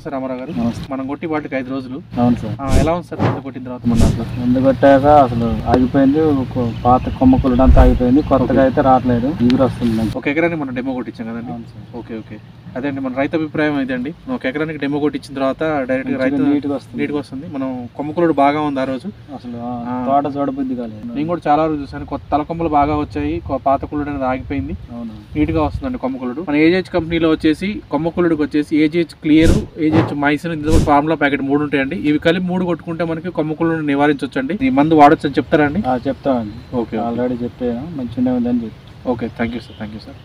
నమస్తే రామారావు గారు. మనం కొట్టి వాటికి 5 రోజులు. అవును సార్. ఎలా ఉంది సార్ మందు కొట్టిన తర్వాత? మన మందు కొట్టాక అసలు ఆగిపోయింది, పాత కొమ్మ కుళ్ళడంతా ఆగిపోయింది, కొత్తగా అయితే రావట్లేదు, ఎగురు వస్తుంది. ఒక ఎకరానికి మనం డెమో కొట్టించాం కదండి. ఓకే ఓకే, అదే అండి మన రైతు అభిప్రాయం అయితే అండి. ఒక ఎకరానికి డెమో కొట్టించిన తర్వాత డైరెక్ట్ గా రైతు నీట్గా వస్తుంది. మనం కొమ్మకులుడు బాగా ఉంది ఆ రోజు, అసలు తోట చూడబుద్ధి కాలేదు. నేను కూడా చాలా రోజు చూసాను, కొత్త తలకొమ్మలు బాగా వచ్చాయి, పాత కుళ్ళుడు అనేది ఆగిపోయింది, నీట్ గా వస్తుందండి కొమ్మకులుడు. మన ఏజెహెచ్ కంపెనీలో వచ్చేసి కొమ్మకులుడికి వచ్చేసి ఏజెహెచ్ క్లియర్, ఏజెహెచ్ మైసిన్, ఫార్ములా ప్యాకెట్ 3 ఉంటాయండి. ఇవి కలిపి 3 కొట్టుకుంటే మనకి కొమ్మకులుడు నివారించవచ్చు అండి. ఈ మందు వాడొచ్చు అని చెప్తారా అండి? చెప్తామండి. ఓకే, ఆల్రెడీ చెప్పాను, మంచిగానే ఉందని చెప్పి. Okay, thank you sir.